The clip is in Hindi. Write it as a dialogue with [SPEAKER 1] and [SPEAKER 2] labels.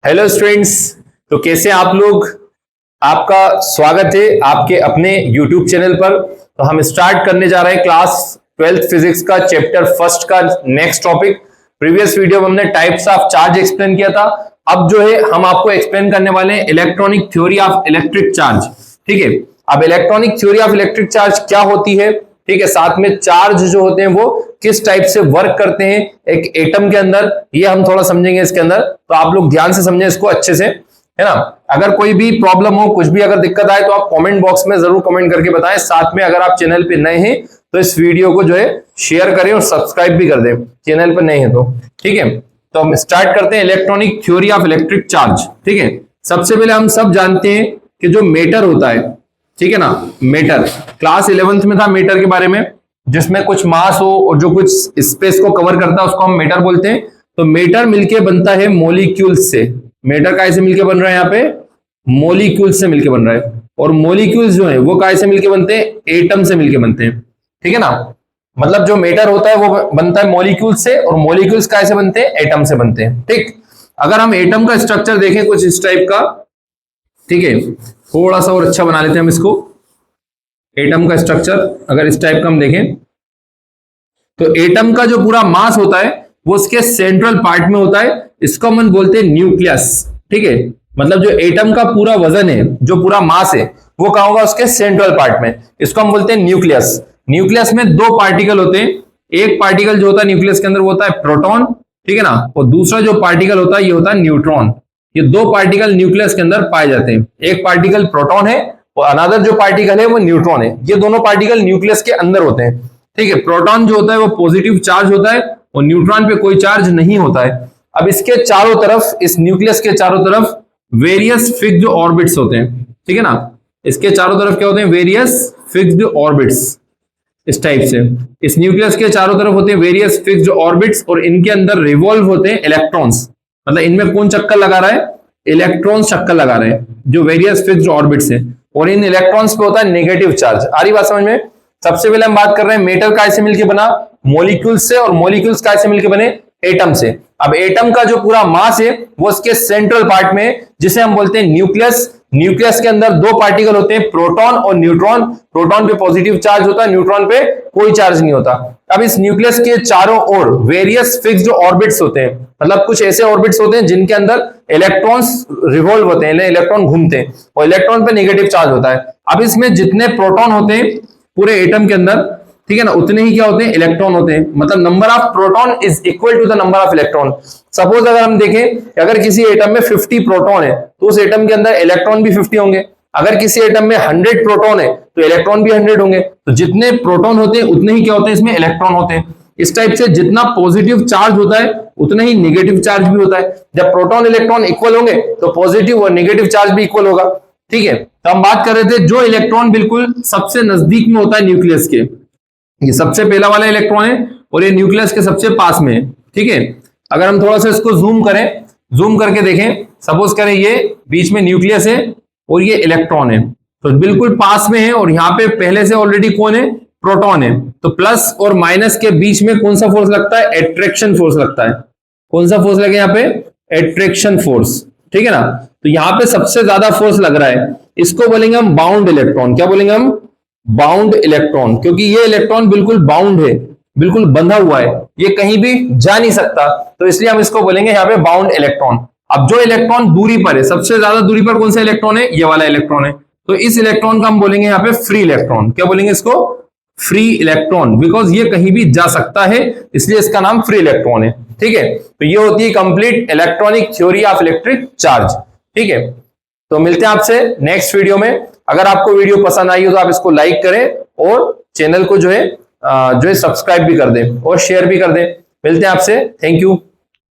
[SPEAKER 1] Hello students. तो कैसे आप लोग। आपका स्वागत है आपके अपने YouTube चैनल पर। तो हम स्टार्ट करने जा रहे हैं क्लास 12th फिजिक्स का चैप्टर फर्स्ट का नेक्स्ट टॉपिक। प्रीवियस वीडियो में हमने टाइप्स ऑफ चार्ज एक्सप्लेन किया था। अब जो है हम आपको एक्सप्लेन करने वाले हैं electronic theory of electric charge. ठीक है, अब electronic theory of electric charge क्या होती है, ठीक है, साथ में चार्ज जो होते हैं वो किस टाइप से वर्क करते हैं एक एटम के अंदर, ये हम थोड़ा समझेंगे इसके अंदर। तो आप लोग ध्यान से समझें इसको अच्छे से, है ना। अगर कोई भी प्रॉब्लम हो, कुछ भी अगर दिक्कत आए तो आप कमेंट बॉक्स में जरूर कमेंट करके बताएं। साथ में अगर आप चैनल पे नए हैं तो इस वीडियो को जो है शेयर करें और सब्सक्राइब भी कर दें चैनल पर नए हैं तो। ठीक है, तो हम स्टार्ट करते हैं electronic theory of electric charge. ठीक है, सबसे पहले हम सब जानते हैं कि जो मैटर होता है, ठीक है ना, मैटर क्लास 11th में था मैटर के बारे में, जिसमें कुछ मास हो और जो कुछ स्पेस को कवर करता है उसको हम मैटर बोलते हैं। तो मैटर मिलके बनता है मॉलिक्यूल्स से। मैटर कैसे मिलके बन रहा है, यहाँ पे मॉलिक्यूल्स से मिलके बन रहा है। और मॉलिक्यूल्स जो है वो कैसे मिलके बनते हैं, एटम से मिलके बनते हैं। ठीक है ना, मतलब जो मैटर होता है वो बनता है मॉलिक्यूल्स से, और मॉलिक्यूल्स कैसे बनते हैं, एटम से बनते हैं। ठीक, अगर हम एटम का स्ट्रक्चर देखें कुछ इस टाइप का, ठीक है, थोड़ा सा और अच्छा बना लेते हैं हम इसको। एटम का स्ट्रक्चर अगर इस टाइप का हम देखें तो एटम का जो पूरा मास होता है वो उसके सेंट्रल पार्ट में होता है। इसको हम बोलते हैं न्यूक्लियस। ठीक है, मतलब जो एटम का पूरा वजन है, जो पूरा मास है, वो कहां होगा, उसके सेंट्रल पार्ट में। इसको हम बोलते हैं न्यूक्लियस। न्यूक्लियस में दो पार्टिकल होते हैं। एक पार्टिकल जो होता है न्यूक्लियस के अंदर वो होता है प्रोटॉन, ठीक है ना, और दूसरा जो पार्टिकल होता है ये होता है न्यूट्रॉन। ये दो पार्टिकल न्यूक्लियस के अंदर पाए जाते हैं। एक पार्टिकल प्रोटॉन है और अनदर जो पार्टिकल है वो न्यूट्रॉन है। ये दोनों पार्टिकल न्यूक्लियस के अंदर होते हैं। ठीक है, प्रोटॉन जो होता है वो पॉजिटिव चार्ज होता है और न्यूट्रॉन पे कोई चार्ज नहीं होता है। अब इसके चारों तरफ, इस न्यूक्लियस के चारों तरफ वेरियस फिक्स्ड ऑर्बिट्स होते हैं। ठीक है ना, इसके चारों तरफ क्या होते हैं, वेरियस फिक्स्ड ऑर्बिट्स। इस टाइप से इस न्यूक्लियस के चारों तरफ होते हैं वेरियस फिक्स्ड ऑर्बिट्स, और इनके अंदर रिवॉल्व होते हैं इलेक्ट्रॉन्स। मतलब इनमें कौन चक्कर लगा रहा है, इलेक्ट्रॉन्स चक्कर लगा रहे हैं, जो वेरियस फिक्स्ड ऑर्बिट्स है। और इन इलेक्ट्रॉन्स पे होता है नेगेटिव चार्ज। आ रही बात समझ में। सबसे पहले हम बात कर रहे हैं मेटर कैसे मिलके बना, मॉलिक्यूल्स से, और मॉलिक्यूल्स कैसे मिलके बने, एटम से। अब एटम का जो पूरा मास है वो उसके सेंट्रल पार्ट में, जिसे हम बोलते हैं न्यूक्लियस। न्यूक्लियस के अंदर दो पार्टिकल होते हैं, प्रोटॉन और न्यूट्रॉन। प्रोटॉन पे पॉजिटिव चार्ज होता है, न्यूट्रॉन पे कोई चार्ज नहीं होता। अब इस न्यूक्लियस के चारों ओर वेरियस फिक्स्ड ऑर्बिट्स होते हैं। मतलब कुछ ऐसे ऑर्बिट्स होते हैं जिनके अंदर इलेक्ट्रॉन्स रिवॉल्व होते हैं, इलेक्ट्रॉन घूमते हैं, और इलेक्ट्रॉन पे नेगेटिव चार्ज होता है। अब इसमें जितने प्रोटॉन होते हैं पूरे एटम के अंदर, ठीक है ना, उतने ही क्या होते हैं, इलेक्ट्रॉन होते हैं। मतलब number of proton is equal to the number of electron. Suppose अगर हम देखें अगर किसी एटम में 50 प्रोटॉन है तो उस एटम के अंदर इलेक्ट्रॉन भी 50 होंगे। अगर किसी एटम में 100 प्रोटॉन है तो इलेक्ट्रॉन भी 100 होंगे। तो जितने प्रोटॉन होते हैं उतने ही क्या होते हैं, इसमें इलेक्ट्रॉन होते हैं। इस टाइप से जितना पॉजिटिव चार्ज होता है उतना ही नेगेटिव चार्ज भी होता है। जब प्रोटॉन इलेक्ट्रॉन इक्वल होंगे तो पॉजिटिव और नेगेटिव चार्ज भी इक्वल होगा। ठीक है, तो हम बात कर रहे थे जो इलेक्ट्रॉन बिल्कुल सबसे नजदीक में होता है न्यूक्लियस के, ये सबसे पहला वाला इलेक्ट्रॉन है और ये न्यूक्लियस के सबसे पास में है। ठीक है, अगर हम थोड़ा सा इसको जूम करें, जूम करके देखें, सपोज करें ये बीच में न्यूक्लियस है और ये इलेक्ट्रॉन है, तो बिल्कुल पास में है, और यहाँ पे पहले से ऑलरेडी कौन है, प्रोटॉन है। तो प्लस और माइनस के बीच में कौन सा फोर्स लगता है, एट्रैक्शन फोर्स लगता है। कौन सा फोर्स लगे यहाँ पे, एट्रैक्शन फोर्स। ठीक है ना, तो यहाँ पे सबसे ज्यादा फोर्स लग रहा है। इसको बोलेंगे हम बाउंड इलेक्ट्रॉन। क्या बोलेंगे हम, बाउंड इलेक्ट्रॉन, क्योंकि ये इलेक्ट्रॉन बिल्कुल बाउंड है, बिल्कुल बंधा हुआ है, ये कहीं भी जा नहीं सकता, तो इसलिए हम इसको बोलेंगे यहाँ पे बाउंड इलेक्ट्रॉन। अब जो इलेक्ट्रॉन दूरी पर है, सबसे ज्यादा दूरी पर कौन सा इलेक्ट्रॉन है, ये वाला इलेक्ट्रॉन है, तो इस इलेक्ट्रॉन का हम बोलेंगे यहाँ पे फ्री इलेक्ट्रॉन। क्या बोलेंगे इसको, फ्री इलेक्ट्रॉन, बिकॉज ये कहीं भी जा सकता है, इसलिए इसका नाम फ्री इलेक्ट्रॉन है। ठीक है, तो ये होती है complete electronic theory of electric charge. ठीक है, तो मिलते हैं आपसे नेक्स्ट वीडियो में। अगर आपको वीडियो पसंद आई हो तो आप इसको लाइक करें और चैनल को जो है सब्सक्राइब भी कर दें और शेयर भी कर दें। मिलते हैं आपसे, थैंक यू।